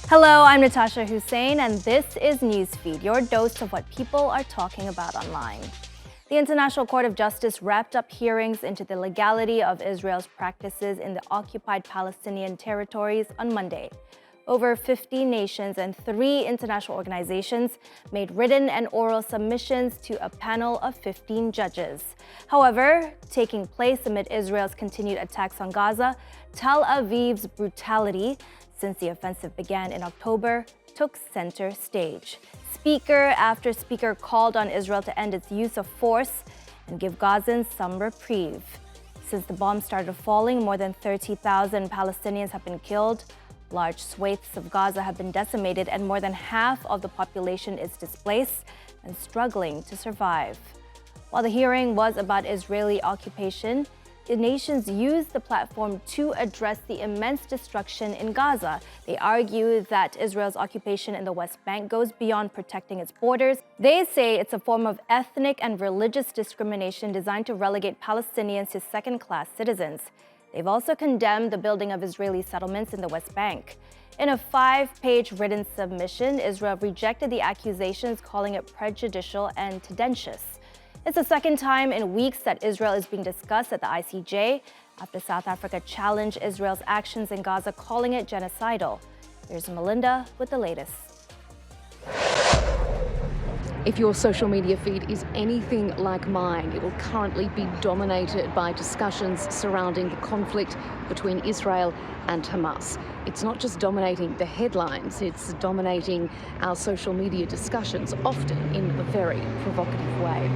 Hello, I'm Natasha Hussain, and this is Newsfeed, your dose of what people are talking about online. The International Court of Justice wrapped up hearings into the legality of Israel's practices in the occupied Palestinian territories on Monday. Over 50 nations and 3 international organizations made written and oral submissions to a panel of 15 judges. However, taking place amid Israel's continued attacks on Gaza, Tel Aviv's brutality since the offensive began in October took center stage. Speaker after speaker called on Israel to end its use of force and give Gazans some reprieve. Since the bombs started falling, more than 30,000 Palestinians have been killed. Large swathes of Gaza have been decimated, and more than half of the population is displaced and struggling to survive. While the hearing was about Israeli occupation, the nations used the platform to address the immense destruction in Gaza. They argue that Israel's occupation in the West Bank goes beyond protecting its borders. They say it's a form of ethnic and religious discrimination designed to relegate Palestinians to second-class citizens. They've also condemned the building of Israeli settlements in the West Bank. In a 5-page written submission, Israel rejected the accusations, calling it prejudicial and tendentious. It's the second time in weeks that Israel is being discussed at the ICJ after South Africa challenged Israel's actions in Gaza, calling it genocidal. Here's Melinda with the latest. If your social media feed is anything like mine, it will currently be dominated by discussions surrounding the conflict between Israel and Hamas. It's not just dominating the headlines, it's dominating our social media discussions, often in a very provocative way.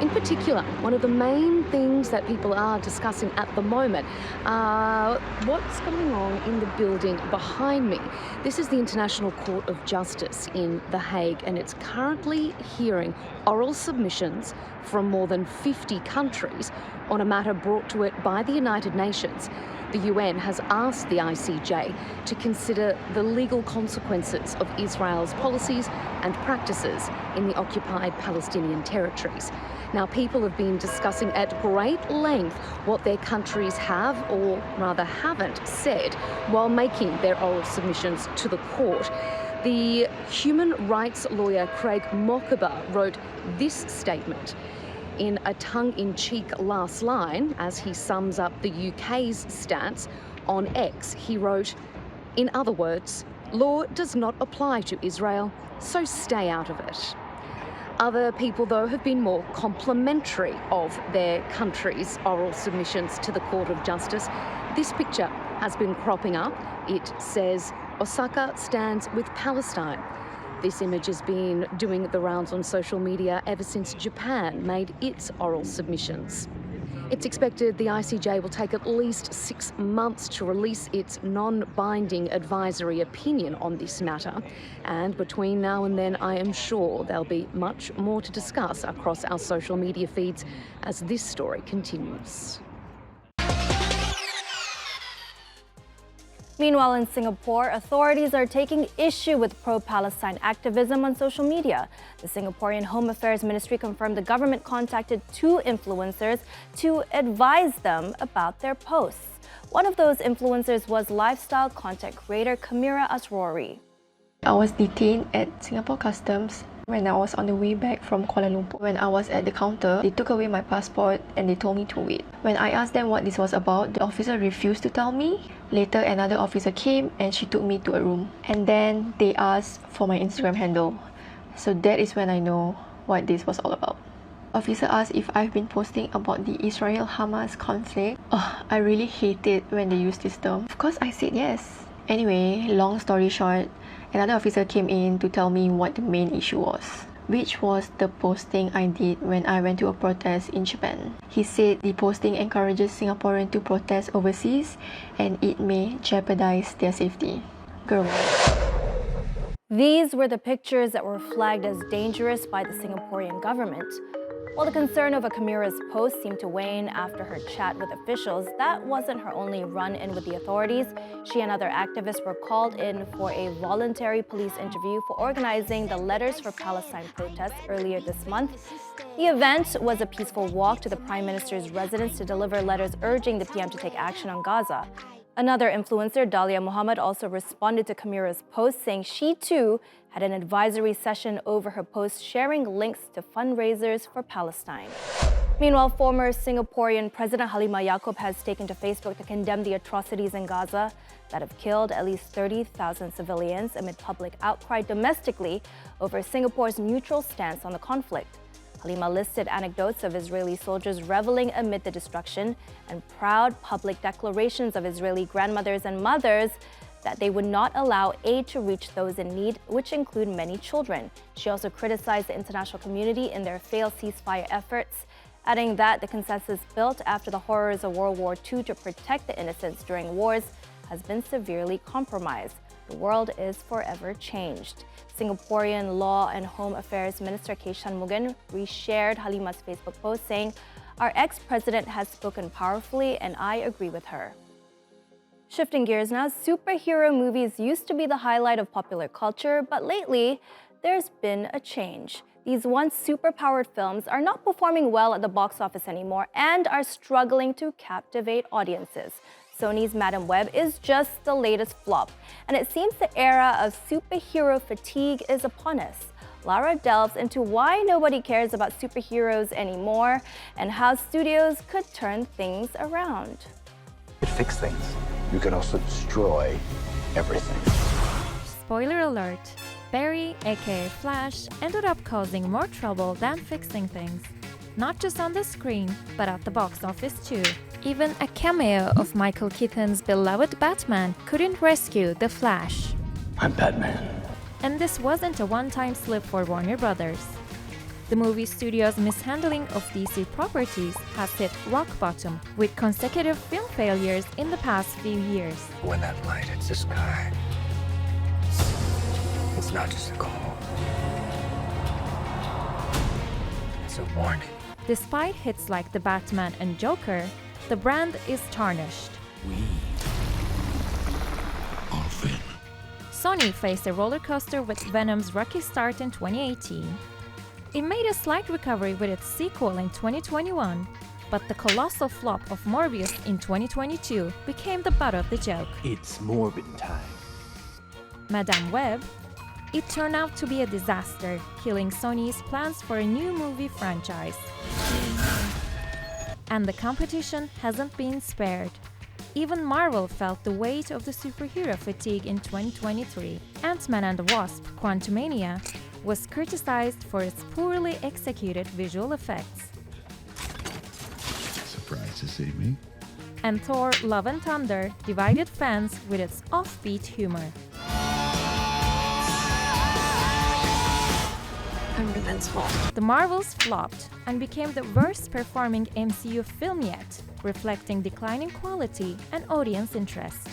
In particular, one of the main things that people are discussing at the moment are what's going on in the building behind me. This is the International Court of Justice in The Hague, and it's currently hearing oral submissions from more than 50 countries on a matter brought to it by the United Nations. The UN has asked the ICJ to consider the legal consequences of Israel's policies and practices in the occupied Palestinian territories. Now, people have been discussing at great length what their countries have, or rather haven't, said while making their oral submissions to the court. The human rights lawyer Craig Mokaba wrote this statement in a tongue-in-cheek last line as he sums up the UK's stance on X. He wrote, "In other words, law does not apply to Israel, so stay out of it." Other people, though, have been more complimentary of their country's oral submissions to the Court of Justice. This picture has been cropping up. It says, "Osaka stands with Palestine." This image has been doing the rounds on social media ever since Japan made its oral submissions. It's expected the ICJ will take at least 6 months to release its non-binding advisory opinion on this matter. And between now and then, I am sure there'll be much more to discuss across our social media feeds as this story continues. Meanwhile, in Singapore, authorities are taking issue with pro-Palestine activism on social media. The Singaporean Home Affairs Ministry confirmed the government contacted 2 influencers to advise them about their posts. One of those influencers was lifestyle content creator Kamira Asrori. I was detained at Singapore Customs when I was on the way back from Kuala Lumpur. When I was at the counter, they took away my passport and they told me to wait. When I asked them what this was about, the officer refused to tell me. Later, another officer came and she took me to a room. And then they asked for my Instagram handle. So that is when I know what this was all about. Officer asked if I've been posting about the Israel-Hamas conflict. I really hate it when they use this term. Of course, I said yes. Anyway, long story short, another officer came in to tell me what the main issue was, which was the posting I did when I went to a protest in Japan. He said the posting encourages Singaporeans to protest overseas and it may jeopardize their safety. Girl. These were the pictures that were flagged as dangerous by the Singaporean government. While the concern over Kamira's post seemed to wane after her chat with officials, that wasn't her only run-in with the authorities. She and other activists were called in for a voluntary police interview for organizing the Letters for Palestine protests earlier this month. The event was a peaceful walk to the Prime Minister's residence to deliver letters urging the PM to take action on Gaza. Another influencer, Dalia Muhammad, also responded to Kamira's post, saying she too had an advisory session over her post, sharing links to fundraisers for Palestine. Meanwhile, former Singaporean President Halimah Yacob has taken to Facebook to condemn the atrocities in Gaza that have killed at least 30,000 civilians amid public outcry domestically over Singapore's neutral stance on the conflict. Halimah listed anecdotes of Israeli soldiers reveling amid the destruction and proud public declarations of Israeli grandmothers and mothers that they would not allow aid to reach those in need, which include many children. She also criticized the international community in their failed ceasefire efforts, adding that the consensus built after the horrors of World War II to protect the innocents during wars has been severely compromised. The world is forever changed. Singaporean Law and Home Affairs Minister K. Shanmugam reshared Halimah's Facebook post, saying, "Our ex-president has spoken powerfully and I agree with her." Shifting gears now, superhero movies used to be the highlight of popular culture, but lately there's been a change. These once superpowered films are not performing well at the box office anymore and are struggling to captivate audiences. Sony's Madam Web is just the latest flop, and it seems the era of superhero fatigue is upon us. Lara delves into why nobody cares about superheroes anymore and how studios could turn things around. Fix things. You can also destroy everything. Spoiler alert, Barry, aka Flash, ended up causing more trouble than fixing things. Not just on the screen, but at the box office too. Even a cameo of Michael Keaton's beloved Batman couldn't rescue the Flash. I'm Batman. And this wasn't a one-time slip for Warner Brothers. The movie studio's mishandling of DC properties has hit rock bottom with consecutive film failures in the past few years. When that light hits the sky, it's not just a call. It's a warning. Despite hits like The Batman and Joker, the brand is tarnished. We are Venom. Sony faced a roller coaster with Venom's rocky start in 2018. It made a slight recovery with its sequel in 2021, but the colossal flop of Morbius in 2022 became the butt of the joke. It's Morbid time. Madame Web, it turned out to be a disaster, killing Sony's plans for a new movie franchise. And the competition hasn't been spared. Even Marvel felt the weight of the superhero fatigue in 2023. Ant-Man and the Wasp: Quantumania was criticized for its poorly executed visual effects. Surprised to see me? And Thor: Love and Thunder divided fans with its offbeat humor. I'm invincible. The Marvels flopped and became the worst performing MCU film yet, reflecting declining quality and audience interest.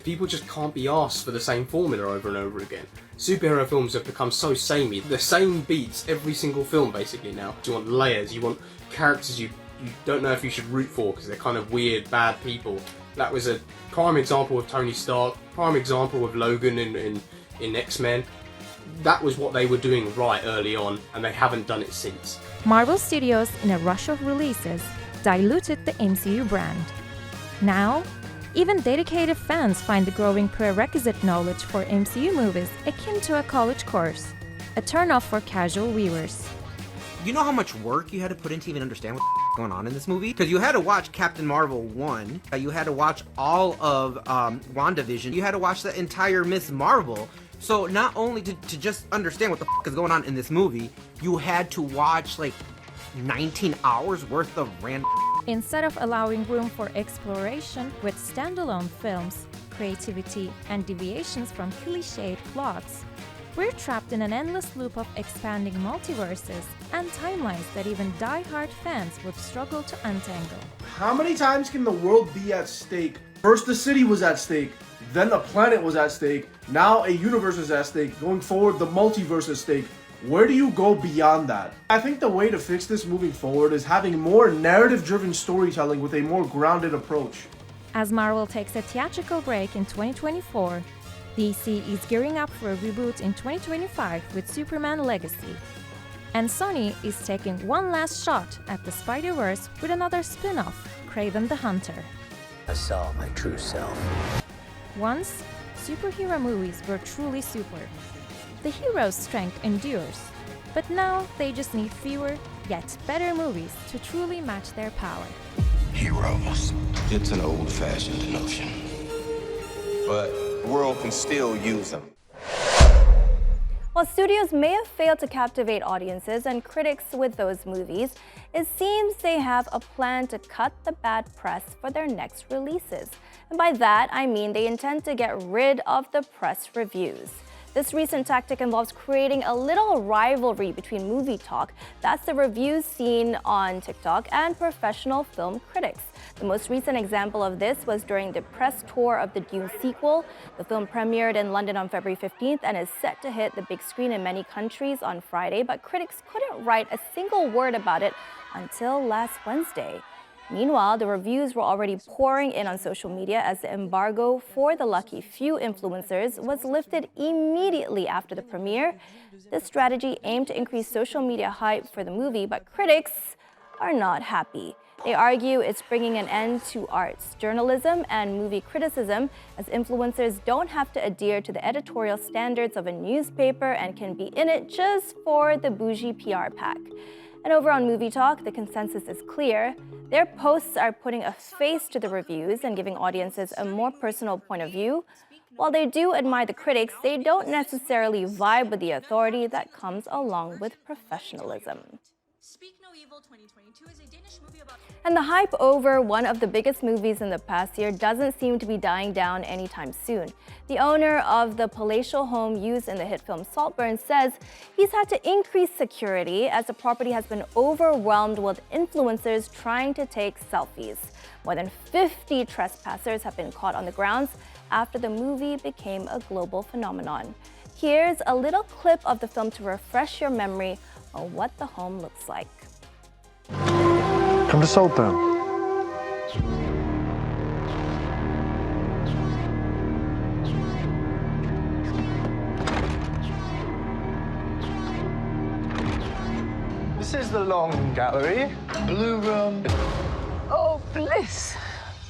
People just can't be asked for the same formula over and over again. Superhero films have become so samey, the same beats every single film basically now. You want layers, you want characters you don't know if you should root for because they're kind of weird, bad people. That was a prime example of Tony Stark, prime example of Logan in X-Men. That was what they were doing right early on, and they haven't done it since. Marvel Studios, in a rush of releases, diluted the MCU brand. Now, even dedicated fans find the growing prerequisite knowledge for MCU movies akin to a college course, a turnoff for casual viewers. You know how much work you had to put into even understand what's going on in this movie? Because you had to watch Captain Marvel 1, you had to watch all of WandaVision, you had to watch the entire Ms. Marvel. So not only to just understand what the is going on in this movie, you had to watch like 19 hours worth of random. Instead of allowing room for exploration with standalone films, creativity, and deviations from cliched plots, we're trapped in an endless loop of expanding multiverses and timelines that even die-hard fans would struggle to untangle. How many times can the world be at stake? First the city was at stake, then the planet was at stake, now a universe is at stake, going forward the multiverse is at stake. Where do you go beyond that? I think the way to fix this moving forward is having more narrative-driven storytelling with a more grounded approach. As Marvel takes a theatrical break in 2024, DC is gearing up for a reboot in 2025 with Superman Legacy. And Sony is taking one last shot at the Spider-Verse with another spin-off, Kraven the Hunter. I saw my true self. Once, superhero movies were truly super. The hero's strength endures, but now they just need fewer, yet better movies to truly match their power. Heroes. It's an old-fashioned notion, but the world can still use them. While studios may have failed to captivate audiences and critics with those movies, it seems they have a plan to cut the bad press for their next releases. And by that, I mean they intend to get rid of the press reviews. This recent tactic involves creating a little rivalry between MovieTok, that's the reviews seen on TikTok, and professional film critics. The most recent example of this was during the press tour of the Dune sequel. The film premiered in London on February 15th and is set to hit the big screen in many countries on Friday, but critics couldn't write a single word about it until last Wednesday. Meanwhile, the reviews were already pouring in on social media as the embargo for the lucky few influencers was lifted immediately after the premiere. This strategy aimed to increase social media hype for the movie, but critics are not happy. They argue it's bringing an end to arts journalism and movie criticism, as influencers don't have to adhere to the editorial standards of a newspaper and can be in it just for the bougie PR pack. And over on MovieTok, the consensus is clear. Their posts are putting a face to the reviews and giving audiences a more personal point of view. While they do admire the critics, they don't necessarily vibe with the authority that comes along with professionalism. And the hype over one of the biggest movies in the past year doesn't seem to be dying down anytime soon. The owner of the palatial home used in the hit film Saltburn says he's had to increase security as the property has been overwhelmed with influencers trying to take selfies. More than 50 trespassers have been caught on the grounds after the movie became a global phenomenon. Here's a little clip of the film to refresh your memory on what the home looks like. Come to Saltburn. This is the long gallery. Blue room. Oh, bliss.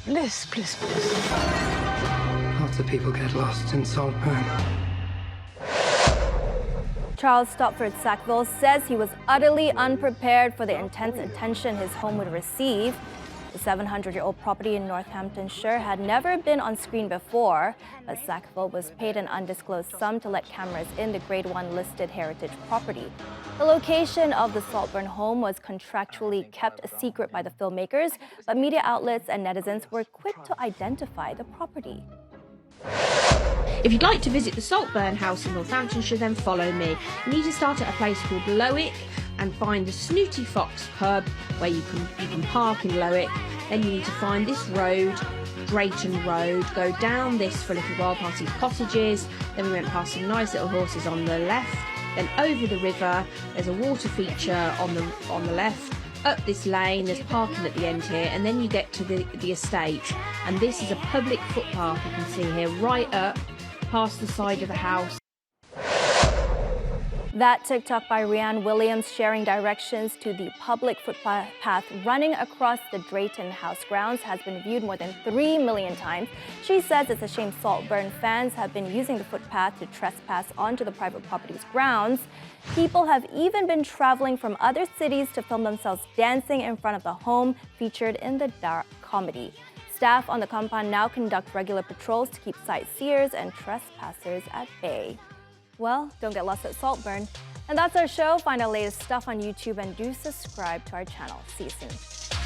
Bliss, bliss, bliss. Lots of people get lost in Saltburn. Charles Stopford Sackville says he was utterly unprepared for the intense attention his home would receive. The 700-year-old property in Northamptonshire had never been on screen before, but Sackville was paid an undisclosed sum to let cameras in the Grade 1 listed heritage property. The location of the Saltburn home was contractually kept a secret by the filmmakers, but media outlets and netizens were quick to identify the property. If you'd like to visit the Saltburn house in Northamptonshire, then follow me. You need to start at a place called Lowick and find the Snooty Fox pub where you can park in Lowick. Then you need to find this road, Drayton Road, go down this for a little while past these cottages. Then we went past some nice little horses on the left. Then over the river, there's a water feature on the left. Up this lane, there's parking at the end here, and then you get to the estate. And this is a public footpath, you can see here, right up past the side of the house. That TikTok by Rianne Williams sharing directions to the public footpath running across the Drayton house grounds has been viewed more than 3 million times. She says it's a shame Saltburn fans have been using the footpath to trespass onto the private property's grounds. People have even been traveling from other cities to film themselves dancing in front of the home featured in the dark comedy. Staff on the compound now conduct regular patrols to keep sightseers and trespassers at bay. Well, don't get lost at Saltburn. And that's our show. Find our latest stuff on YouTube and do subscribe to our channel. See you soon.